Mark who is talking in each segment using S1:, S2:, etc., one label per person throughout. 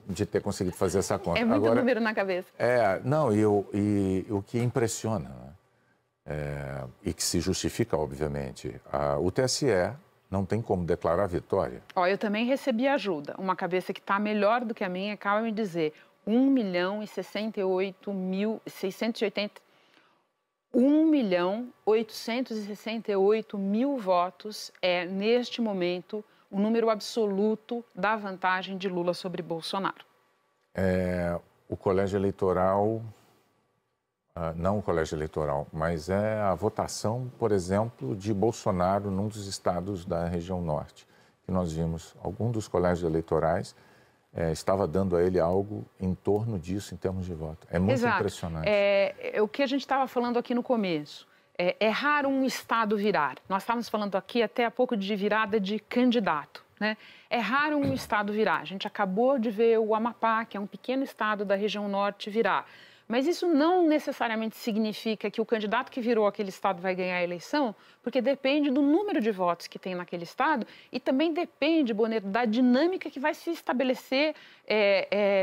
S1: de ter conseguido fazer essa conta.
S2: É muito número na cabeça.
S1: Não, e o que impressiona, né? E que se justifica, obviamente, o TSE não tem como declarar vitória.
S2: Eu também recebi ajuda. Uma cabeça que está melhor do que a minha acaba de me dizer 1.868.000 votos é, neste momento, o número absoluto da vantagem de Lula sobre Bolsonaro.
S1: O colégio eleitoral, não o colégio eleitoral, mas é a votação, por exemplo, de Bolsonaro num dos estados da região norte, que nós vimos algum dos colégios eleitorais estava dando a ele algo em torno disso em termos de voto. É muito impressionante.
S2: O que a gente estava falando aqui no começo. É raro um estado virar. Nós estávamos falando aqui até há pouco de virada de candidato, né? É raro um estado virar. A gente acabou de ver o Amapá, que é um pequeno estado da região norte, virar. Mas isso não necessariamente significa que o candidato que virou aquele estado vai ganhar a eleição, porque depende do número de votos que tem naquele estado e também depende, Bonner, da dinâmica que vai se estabelecer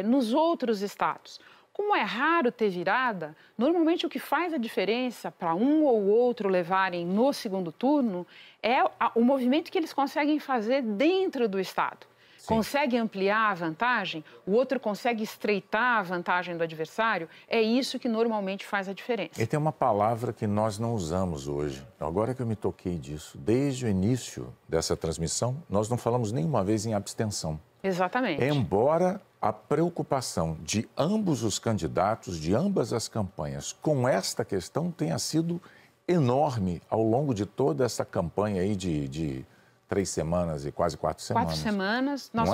S2: nos outros estados. Como é raro ter virada, normalmente o que faz a diferença para um ou outro levarem no segundo turno é o movimento que eles conseguem fazer dentro do estado. Consegue ampliar a vantagem, o outro consegue estreitar a vantagem do adversário, é isso que normalmente faz a diferença.
S1: E tem uma palavra que nós não usamos hoje, agora que eu me toquei disso, desde o início dessa transmissão, nós não falamos nenhuma vez em abstenção.
S2: Exatamente.
S1: Embora a preocupação de ambos os candidatos, de ambas as campanhas, com esta questão tenha sido enorme ao longo de toda essa campanha aí de 3 semanas e quase 4 semanas.
S2: 4 semanas, nós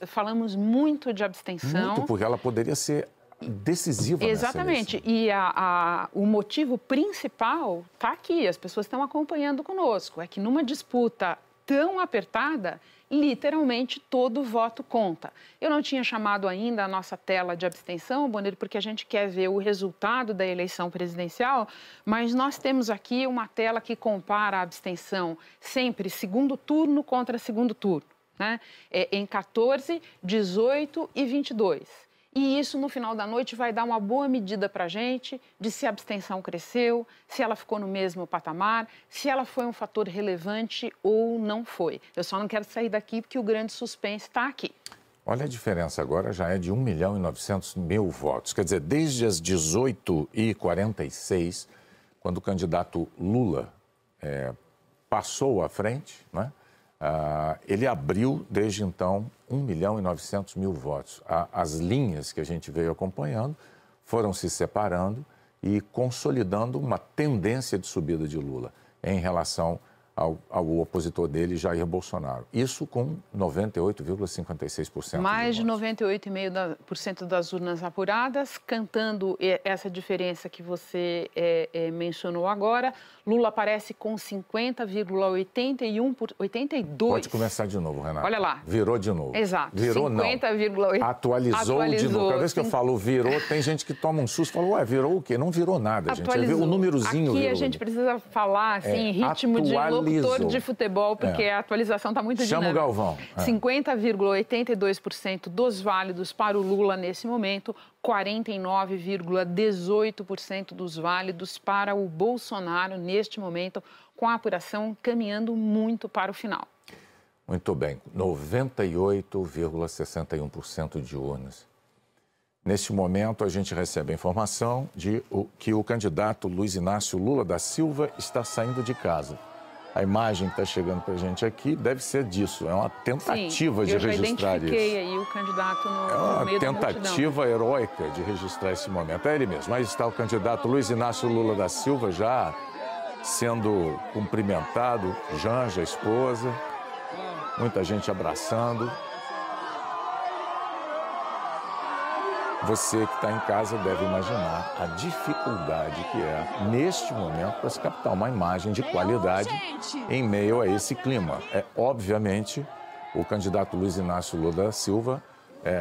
S2: falamos muito de abstenção.
S1: Muito, porque ela poderia ser decisiva nessa
S2: Exatamente,
S1: eleição.
S2: E o motivo principal está aqui, as pessoas estão acompanhando conosco, é que numa disputa tão apertada, literalmente todo voto conta. Eu não tinha chamado ainda a nossa tela de abstenção, Bonner, porque a gente quer ver o resultado da eleição presidencial, mas nós temos aqui uma tela que compara a abstenção sempre segundo turno contra segundo turno, né? Em 14, 18 e 22. E isso, no final da noite, vai dar uma boa medida para a gente de se a abstenção cresceu, se ela ficou no mesmo patamar, se ela foi um fator relevante ou não foi. Eu só não quero sair daqui porque o grande suspense está aqui.
S1: Olha a diferença agora, já é de 1.900.000 votos. Quer dizer, desde as 18h46, quando o candidato Lula passou à frente, né? Ele abriu, desde então, 1.900.000 votos. As linhas que a gente veio acompanhando foram se separando e consolidando uma tendência de subida de Lula em relação ao opositor dele, Jair Bolsonaro. Isso com 98,56%.
S2: Mais de 98,5% das urnas apuradas, cantando essa diferença que você mencionou agora. Lula aparece com 50,82%.
S1: Pode começar de novo, Renata.
S2: Olha lá.
S1: Virou de novo.
S2: Exato.
S1: Virou 50,8%. Atualizou de novo. Cada vez que eu falo virou, tem gente que toma um susto e fala, ué, virou o quê? Não virou nada, gente. O númerozinho
S2: aqui
S1: virou.
S2: A gente precisa falar, assim, em ritmo de locutor de futebol, porque a atualização está muito dinâmica.
S1: Chama o Galvão.
S2: 50,82% dos válidos para o Lula nesse momento, 49,18% dos válidos para o Bolsonaro neste momento, com a apuração caminhando muito para o final.
S1: Muito bem, 98,61% de urnas. Neste momento, a gente recebe a informação de que o candidato Luiz Inácio Lula da Silva está saindo de casa. A imagem que está chegando para a gente aqui deve ser disso. É uma tentativa de registrar isso.
S2: Eu já identifiquei aí o candidato no meio da multidão.
S1: É uma tentativa heróica de registrar esse momento. É ele mesmo. Aí está o candidato Luiz Inácio Lula da Silva já sendo cumprimentado. Janja, a esposa. Muita gente abraçando. Você que está em casa deve imaginar a dificuldade que é, neste momento, para se captar uma imagem de qualidade em meio a esse clima. Obviamente, o candidato Luiz Inácio Lula da Silva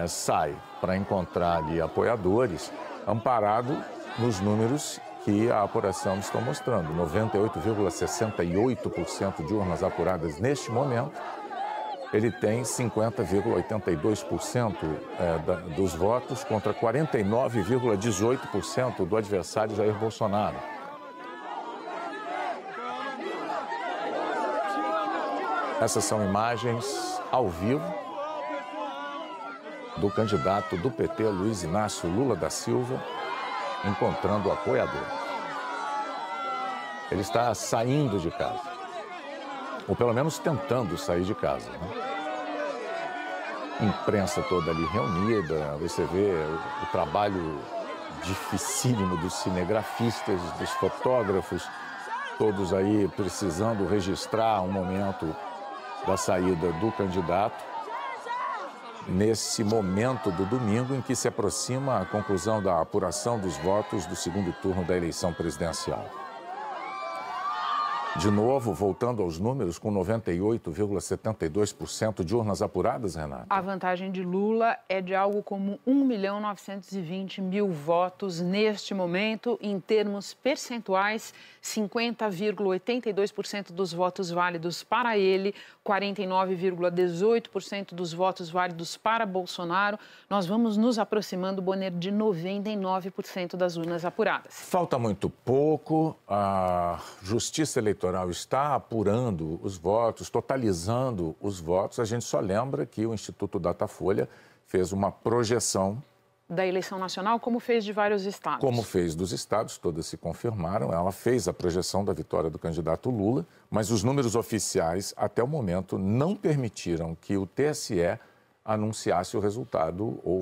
S1: sai para encontrar ali apoiadores, amparado nos números que a apuração está mostrando. 98,68% de urnas apuradas neste momento. ele tem 50,82% dos votos contra 49,18% do adversário Jair Bolsonaro. Essas são imagens ao vivo do candidato do PT, Luiz Inácio Lula da Silva, encontrando o apoiador. Ele está saindo de casa, ou pelo menos tentando sair de casa, né? Imprensa toda ali reunida, você vê o trabalho dificílimo dos cinegrafistas, dos fotógrafos, todos aí precisando registrar um momento da saída do candidato, nesse momento do domingo em que se aproxima a conclusão da apuração dos votos do segundo turno da eleição presidencial. De novo, voltando aos números, com 98,72% de urnas apuradas, Renata.
S2: A vantagem de Lula é de algo como 1.920.000 votos neste momento. Em termos percentuais, 50,82% dos votos válidos para ele, 49,18% dos votos válidos para Bolsonaro. Nós vamos nos aproximando, Bonner, de 99% das urnas apuradas.
S1: Falta muito pouco. A Justiça Eleitoral está apurando os votos, totalizando os votos. A gente só lembra que o Instituto Datafolha fez uma projeção
S2: da eleição nacional, como fez de vários estados.
S1: Como fez dos estados, todas se confirmaram. Ela fez a projeção da vitória do candidato Lula, mas os números oficiais, até o momento, não permitiram que o TSE anunciasse o resultado ou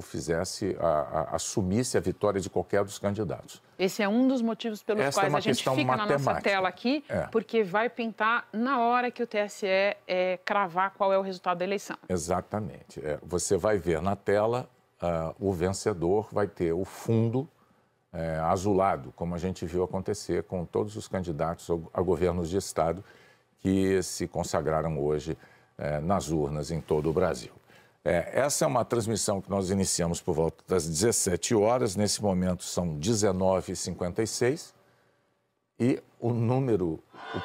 S1: assumisse a vitória de qualquer dos candidatos.
S2: Esse é um dos motivos pelos quais a gente fica na nossa tela aqui, porque vai pintar na hora que o TSE cravar qual é o resultado da eleição.
S1: Exatamente. Você vai ver na tela, o vencedor vai ter o fundo azulado, como a gente viu acontecer com todos os candidatos a governos de estado que se consagraram hoje nas urnas em todo o Brasil. Essa é uma transmissão que nós iniciamos por volta das 17 horas. Nesse momento são 19h56 e o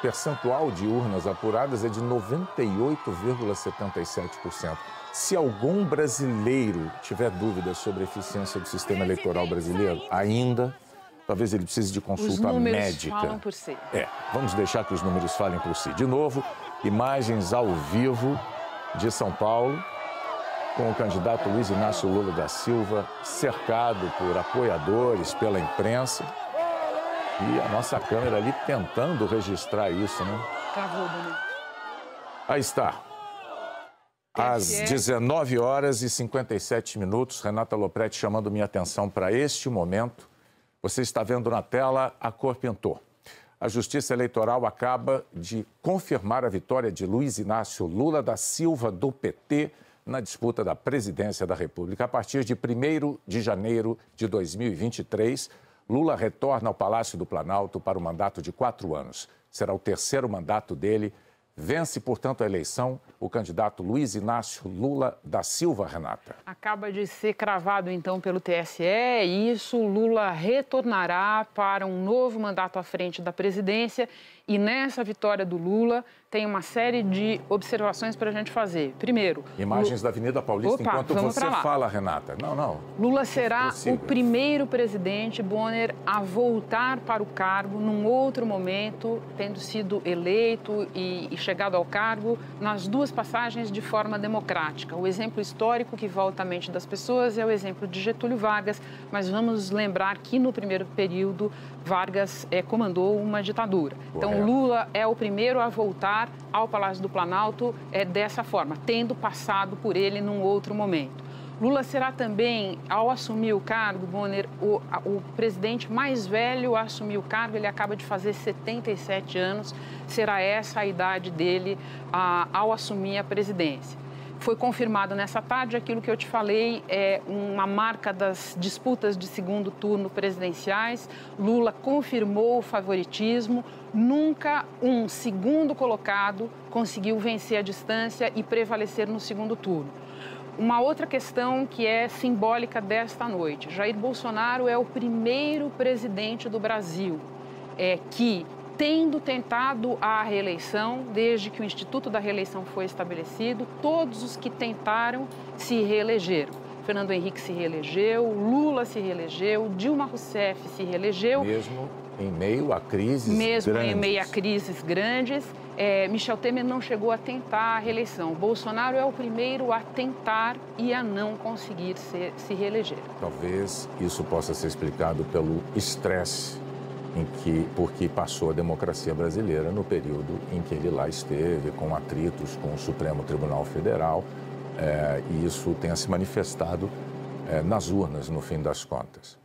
S1: percentual de urnas apuradas é de 98,77%. Se algum brasileiro tiver dúvidas sobre a eficiência do sistema eleitoral brasileiro, talvez ele precise de consulta médica. Os números
S2: falam por si.
S1: Vamos deixar que os números falem por si. De novo, imagens ao vivo de São Paulo, com o candidato Luiz Inácio Lula da Silva, cercado por apoiadores, pela imprensa. E a nossa câmera ali tentando registrar isso, né?
S2: Travou, Bonner.
S1: Aí está. Às 19h57, Renata Lopretti chamando minha atenção para este momento. Você está vendo na tela, a cor pintou. A Justiça Eleitoral acaba de confirmar a vitória de Luiz Inácio Lula da Silva, do PT, na disputa da presidência da República. A partir de 1º de janeiro de 2023, Lula retorna ao Palácio do Planalto para um mandato de 4 anos. Será o terceiro mandato dele. Vence, portanto, a eleição o candidato Luiz Inácio Lula da Silva, Renata.
S2: Acaba de ser cravado, então, pelo TSE, e isso, Lula retornará para um novo mandato à frente da presidência. E nessa vitória do Lula, tem uma série de observações para a gente fazer. Primeiro...
S1: Imagens da Avenida Paulista, enquanto você fala, Renata. Não.
S2: Lula será o primeiro presidente, Bonner, a voltar para o cargo num outro momento, tendo sido eleito e chegado ao cargo nas duas passagens de forma democrática. O exemplo histórico que volta à mente das pessoas é o exemplo de Getúlio Vargas, mas vamos lembrar que no primeiro período Vargas comandou uma ditadura. Então, Lula é o primeiro a voltar ao Palácio do Planalto dessa forma, tendo passado por ele num outro momento. Lula será também, ao assumir o cargo, Bonner, o presidente mais velho a assumir o cargo. Ele acaba de fazer 77 anos, será essa a idade dele ao assumir a presidência. Foi confirmado nessa tarde aquilo que eu te falei, uma marca das disputas de segundo turno presidenciais. Lula confirmou o favoritismo. Nunca um segundo colocado conseguiu vencer a distância e prevalecer no segundo turno. Uma outra questão que é simbólica desta noite. Jair Bolsonaro é o primeiro presidente do Brasil que tendo tentado a reeleição, desde que o Instituto da Reeleição foi estabelecido, todos os que tentaram se reelegeram. Fernando Henrique se reelegeu, Lula se reelegeu, Dilma Rousseff se reelegeu.
S1: Mesmo em meio a crises grandes.
S2: Mesmo em meio a crises grandes. Michel Temer não chegou a tentar a reeleição. Bolsonaro é o primeiro a tentar e a não conseguir se reeleger.
S1: Talvez isso possa ser explicado pelo estresse por que passou a democracia brasileira no período em que ele lá esteve, com atritos com o Supremo Tribunal Federal, e isso tenha se manifestado nas urnas, no fim das contas.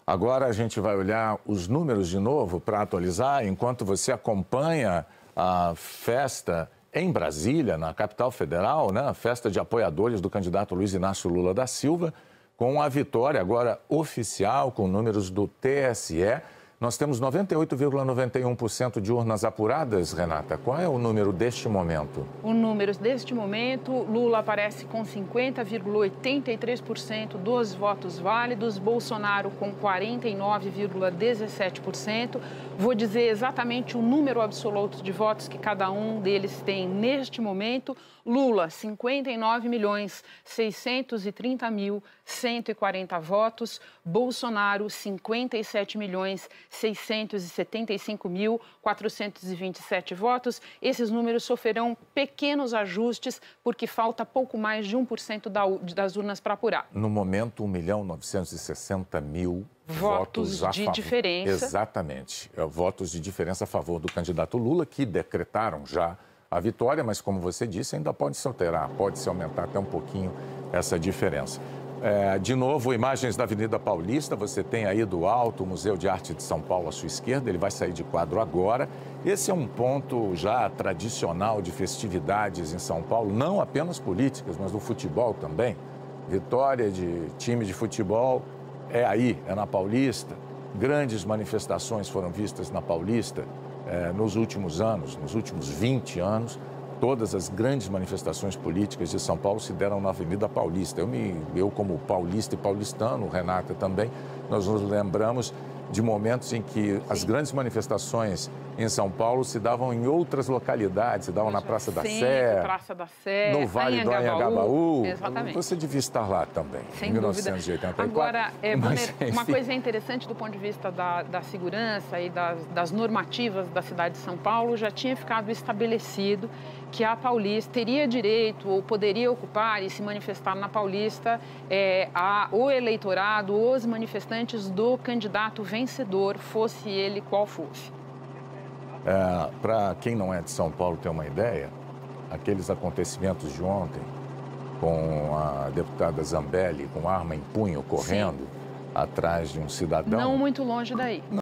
S1: Agora a gente vai olhar os números de novo para atualizar, enquanto você acompanha a festa em Brasília, na capital federal, né? A festa de apoiadores do candidato Luiz Inácio Lula da Silva, com a vitória agora oficial, com números do TSE. Nós temos 98,91% de urnas apuradas, Renata. Qual é o número deste momento?
S2: O número deste momento, Lula aparece com 50,83% dos votos válidos, Bolsonaro com 49,17%. Vou dizer exatamente o número absoluto de votos que cada um deles tem neste momento. Lula, 59.630.140 votos. Bolsonaro, 57.675.427 votos. Esses números sofrerão pequenos ajustes, porque falta pouco mais de 1% das urnas para apurar.
S1: No momento, 1.960.000 votos
S2: de diferença.
S1: Exatamente. Votos de diferença a favor do candidato Lula, que decretaram já a vitória, mas, como você disse, ainda pode se alterar, pode se aumentar até um pouquinho essa diferença. De novo, imagens da Avenida Paulista, você tem aí do alto o Museu de Arte de São Paulo à sua esquerda, ele vai sair de quadro agora. Esse é um ponto já tradicional de festividades em São Paulo, não apenas políticas, mas do futebol também. Vitória de time de futebol é aí, é na Paulista. Grandes manifestações foram vistas na Paulista nos últimos anos, nos últimos 20 anos. Todas as grandes manifestações políticas de São Paulo se deram na Avenida Paulista. Eu como paulista e paulistano, Renata também, nós nos lembramos de momentos em que as grandes manifestações em São Paulo se davam em outras localidades, se davam na Praça da Sé, no Vale do Anhangabaú.
S2: Exatamente.
S1: Você devia estar lá também, em 1984.
S2: Agora, uma coisa interessante do ponto de vista da segurança e das normativas da cidade de São Paulo, já tinha ficado estabelecido que a Paulista teria direito ou poderia ocupar e se manifestar na Paulista o eleitorado, os manifestantes do candidato vencedor, fosse ele qual fosse.
S1: Para quem não é de São Paulo ter uma ideia, aqueles acontecimentos de ontem, com a deputada Zambelli com arma em punho correndo atrás de um cidadão...
S2: Não muito longe daí.